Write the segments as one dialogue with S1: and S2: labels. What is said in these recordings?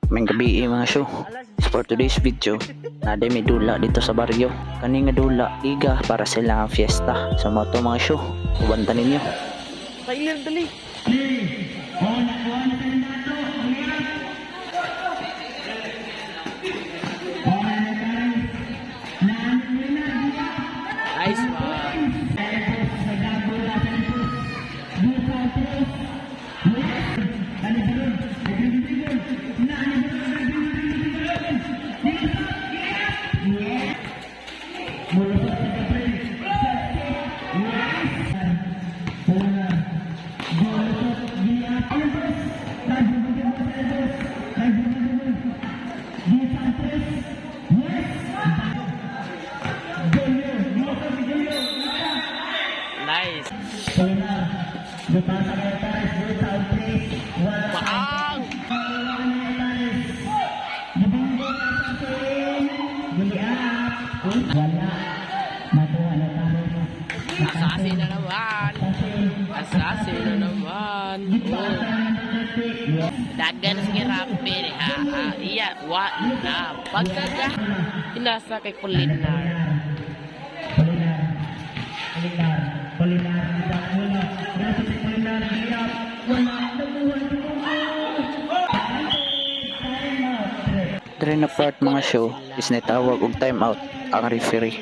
S1: May gabi mga show. For today's video, naday may dula dito sa baryo. Kani nga dula, iga para sila ang fiesta. Sa mga to mga show, ubanta ninyo.
S2: Trailer dali. Nice one. Nice. Bang! Assassin na naman. Assassin na naman. Dagan si Rapid ha. Iya, what na? Pagkaga inasa kay Kulinar.
S1: Dre na part mga show is nitawag og time out ang referee.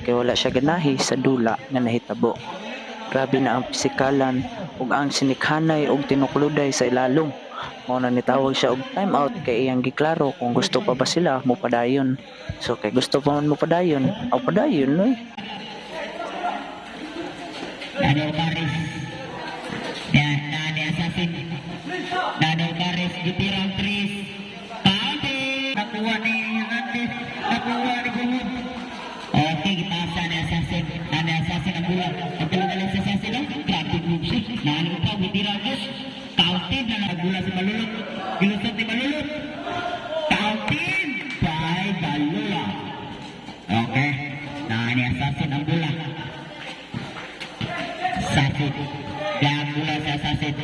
S1: Kaya wala siya ganahi sa dula nga nahitabo. Grabe na ang pisikalan ug ang sinikhanay ug tinukluday sa ilalom. Mao na nitawag siya og time out kay iyang giklaro kung gusto pa ba sila mo padayon. So kay gusto pa man mo padayon, aw padayon noy.
S3: Daniel Paris. Dan Daniel Assassin. Daniel Paris ditirang Tris. Pati nakuha ni Hernandez. Nakuha ni Gumud. Oke, kita asa ni Assassin. Daniel Assassin ang bola. Ang talaga sa Assassin no? Grabe move siya. Nalo pa ditirang Tris. Counted na nagbola si Malulot. Gilusot ni Malulot. Counted by Balula. Oke. Daniel Assassin ang bola. Assassin. Dan bola sa Assassin.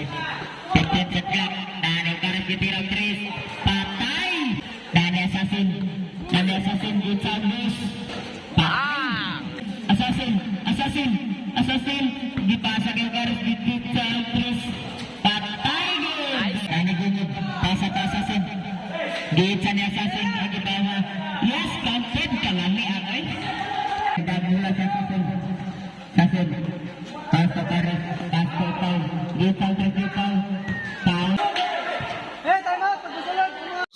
S3: Teknik setlak. Daniel Paris ditirang Tris. Patay. Daniel Assassin. Daniel Assassin good sandwich. Bang. Assassin. Assassin. Assassin. Dipasa kay Paris ditirang Tris. Patay. Daniel Gumud. Pasa ta Assassin. Gitsa ni Assassin. Lagi bawa. Yes, counted kalami agay. Kita bola sa Assassin. Assassin. Pasa Paris. Pasa Paul. Gitang Gitang.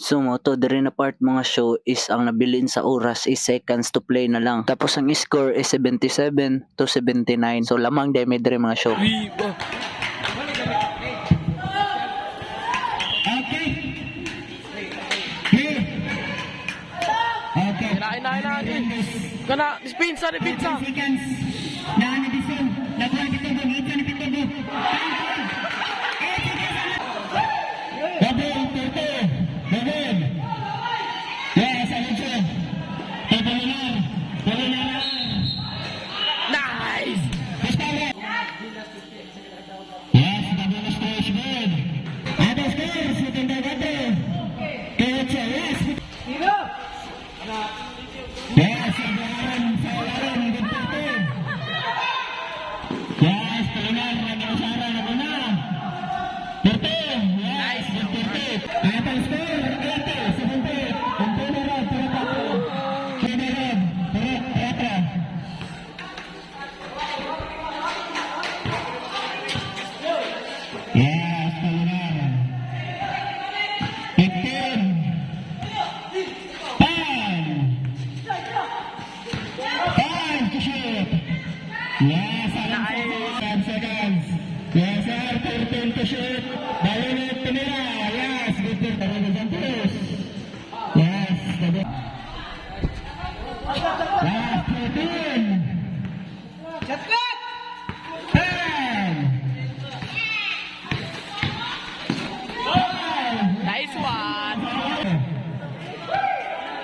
S1: So mo to diri na part mga show is ang nabilin sa oras is seconds to play na lang. Tapos ang score is 77 to 79. So lamang day may diri mga show.
S3: Okay. Okay.
S2: Inain. Kana dispensa ni pizza.
S3: Seconds. Dani Dison. Labuan dito mo gitsa ni Pitobo. Double. Yes, Alonso. Polinar.
S2: Nice.
S3: Yes, double score good. Ada scores within the water. Yes. Yes, Sabaran, good turn. Yes, Polinar, nag-usara na muna. Turton, yes, good turn. Atang score, 70. Umpunarad, Turapatro. Kinarad, Turapatro. Yes, Polinar. 15. Time to shoot. Yes, 10 seconds. Yes, sir, 13 to shoot. Balinit, tinira. Yes, good for the Santos. Yes, good. Last 14. 10.
S2: Nice one.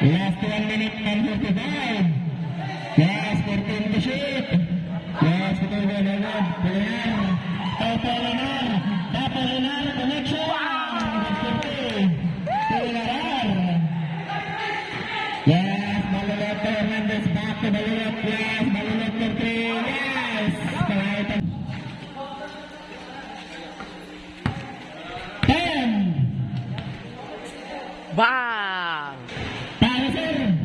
S3: Last 1 minute and 45. Yes, 14 to shoot. Yes, betul Polinar. Polinar connection. to Balulok. Yes, Balulok for 3. Yes. Kahit 10.
S2: Bang!
S3: Para sir.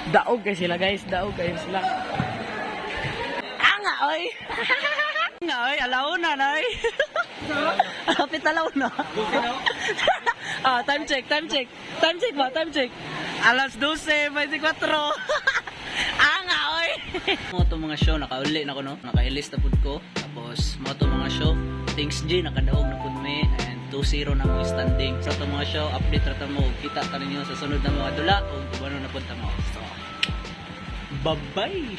S2: Daog kayo sila guys, daog kayo sila. Anga oy. Anga oy, alaw na nay. Kapit alaw na. Time check, time check. Time check ba? Time check. Alas 12:24. Anga oy.
S1: Mo to mga show nakauli na ko no. Naka-list na pud ko. Tapos mo to mga show. Thanks G nakadaog na pud me and 2-0 na mo standing. So to mga show update ra ta mo kita ta ninyo sa sunod na mga dula ug ubano na pud ta mo. So bye-bye.